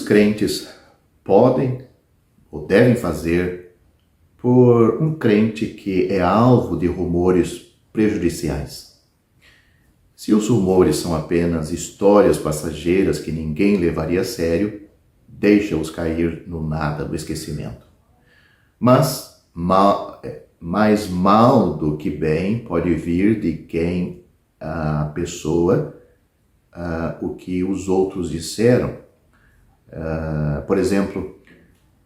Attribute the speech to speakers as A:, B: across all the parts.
A: crentes podem ou devem fazer por um crente que é alvo de rumores prejudiciais? Se os rumores são apenas histórias passageiras que ninguém levaria a sério, deixa-os cair no nada, no esquecimento. Mas mais mal do que bem pode vir de quem a pessoa, o que os outros disseram. Por exemplo,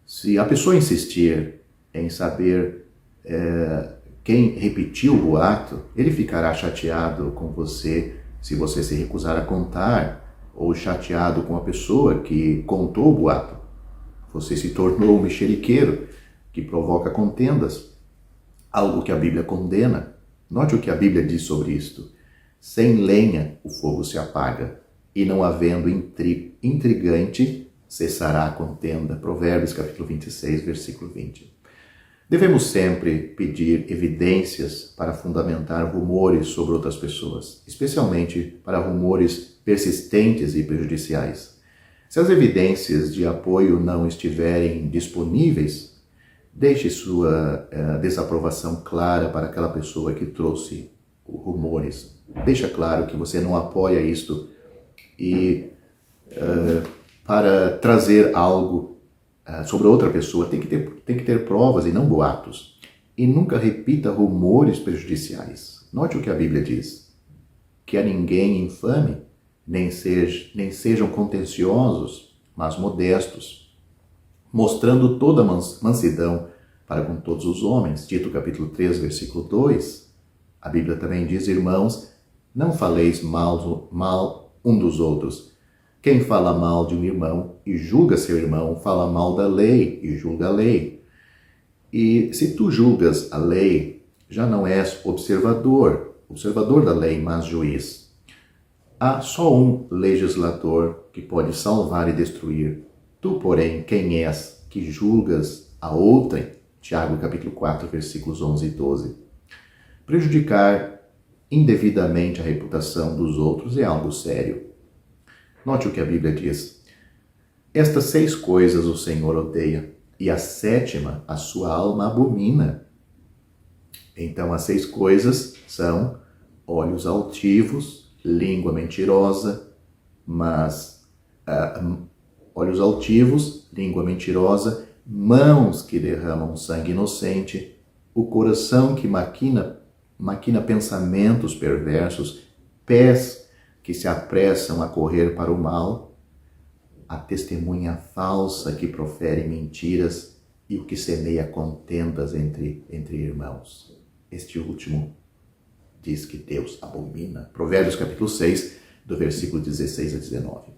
A: se a pessoa insistir em saber quem repetiu o boato, ele ficará chateado com você se você se recusar a contar, ou chateado com a pessoa que contou o boato. Você se tornou um mexeriqueiro que provoca contendas, algo que a Bíblia condena. Note o que a Bíblia diz sobre isto. Sem lenha o fogo se apaga, e não havendo intrigante, cessará a contenda. Provérbios capítulo 26, versículo 20. Devemos sempre pedir evidências para fundamentar rumores sobre outras pessoas, especialmente para rumores persistentes e prejudiciais. Se as evidências de apoio não estiverem disponíveis, deixe sua desaprovação clara para aquela pessoa que trouxe rumores. Deixa claro que você não apoia isto e para trazer algo sobre outra pessoa tem que ter provas e não boatos. E nunca repita rumores prejudiciais. Note o que a Bíblia diz. Que a ninguém infame, nem sejam contenciosos, mas modestos, mostrando toda mansidão para com todos os homens. Tito capítulo 3, versículo 2. A Bíblia também diz, irmãos, não faleis mal um dos outros. Quem fala mal de um irmão e julga seu irmão, fala mal da lei e julga a lei. E se tu julgas a lei, já não és observador da lei, mas juiz. Há só um legislador que pode salvar e destruir. Tu, porém, quem és que julgas a outrem? Tiago capítulo 4, versículos 11 e 12. Prejudicar indevidamente a reputação dos outros é algo sério. Note o que a Bíblia diz. Estas 6 coisas o Senhor odeia, e a 7ª a sua alma abomina. Então, as 6 coisas são olhos altivos, língua mentirosa, olhos altivos, língua mentirosa, mãos que derramam sangue inocente, o coração que maquina pensamentos perversos, pés que se apressam a correr para o mal, a testemunha falsa que profere mentiras e o que semeia contendas entre irmãos. Este último diz que Deus abomina. Provérbios capítulo 6, do versículo 16 a 19.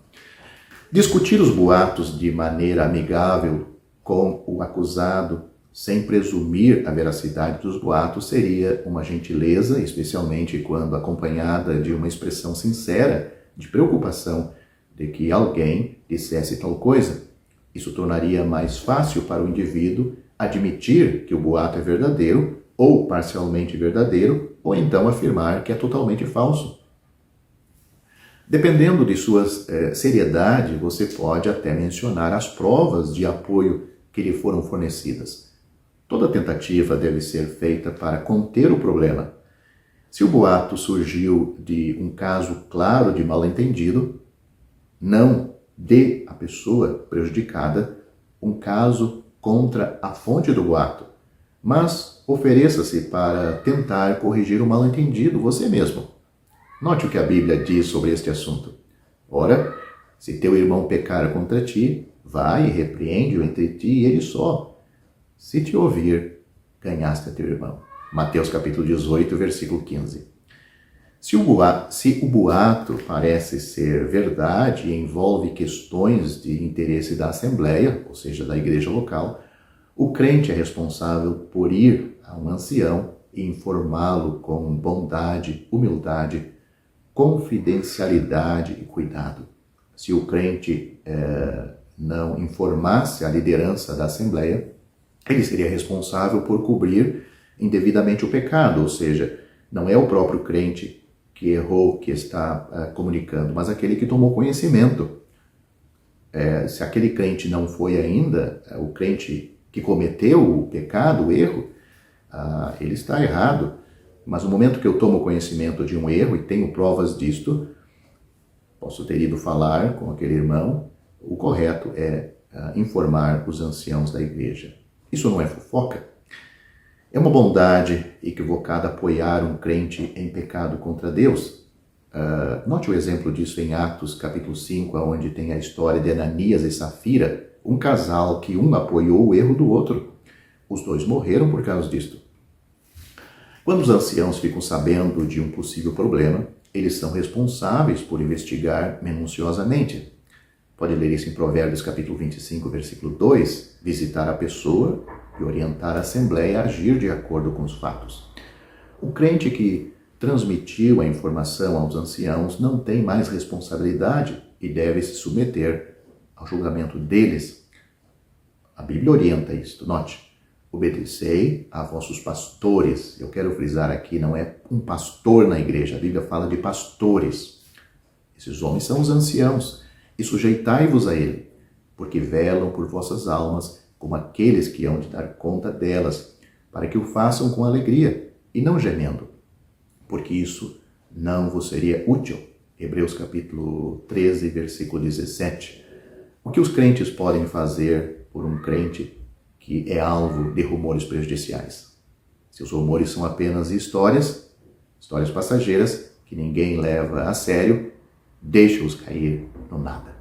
A: Discutir os boatos de maneira amigável com o acusado, sem presumir a veracidade dos boatos, seria uma gentileza, especialmente quando acompanhada de uma expressão sincera de preocupação de que alguém dissesse tal coisa. Isso tornaria mais fácil para o indivíduo admitir que o boato é verdadeiro ou parcialmente verdadeiro, ou então afirmar que é totalmente falso. Dependendo de sua seriedade, você pode até mencionar as provas de apoio que lhe foram fornecidas. Toda tentativa deve ser feita para conter o problema. Se o boato surgiu de um caso claro de mal-entendido, não dê à pessoa prejudicada um caso contra a fonte do boato, mas ofereça-se para tentar corrigir o mal-entendido você mesmo. Note o que a Bíblia diz sobre este assunto. Ora, se teu irmão pecar contra ti, vai e repreende-o entre ti e ele só. Se te ouvir, ganhaste a teu irmão. Mateus capítulo 18, versículo 15. Se o boato parece ser verdade e envolve questões de interesse da Assembleia, ou seja, da igreja local, o crente é responsável por ir a um ancião e informá-lo com bondade, humildade, confidencialidade e cuidado. Se o crente não informasse a liderança da Assembleia, ele seria responsável por cobrir indevidamente o pecado, ou seja, não é o próprio crente que errou, que está comunicando, mas aquele que tomou conhecimento. Se aquele crente não foi ainda o crente que cometeu o pecado, o erro, ele está errado. Mas no momento que eu tomo conhecimento de um erro e tenho provas disto, posso ter ido falar com aquele irmão. O correto é informar os anciãos da igreja. Isso não é fofoca? É uma bondade equivocada apoiar um crente em pecado contra Deus. Note o exemplo disso em Atos capítulo 5, onde tem a história de Ananias e Safira, um casal que um apoiou o erro do outro. Os dois morreram por causa disto. Quando os anciãos ficam sabendo de um possível problema, eles são responsáveis por investigar minuciosamente. Pode ler isso em Provérbios capítulo 25, versículo 2, visitar a pessoa e orientar a assembleia a agir de acordo com os fatos. O crente que transmitiu a informação aos anciãos não tem mais responsabilidade e deve se submeter ao julgamento deles. A Bíblia orienta isto, note. Obedecei a vossos pastores. Eu quero frisar aqui, não é um pastor na igreja, a Bíblia fala de pastores. Esses homens são os anciãos, e sujeitai-vos a ele, porque velam por vossas almas, como aqueles que hão de dar conta delas, para que o façam com alegria, e não gemendo, porque isso não vos seria útil. Hebreus capítulo 13, versículo 17. O que os crentes podem fazer por um crente que é alvo de rumores prejudiciais? Se os rumores são apenas histórias passageiras, que ninguém leva a sério, deixa-os cair no nada.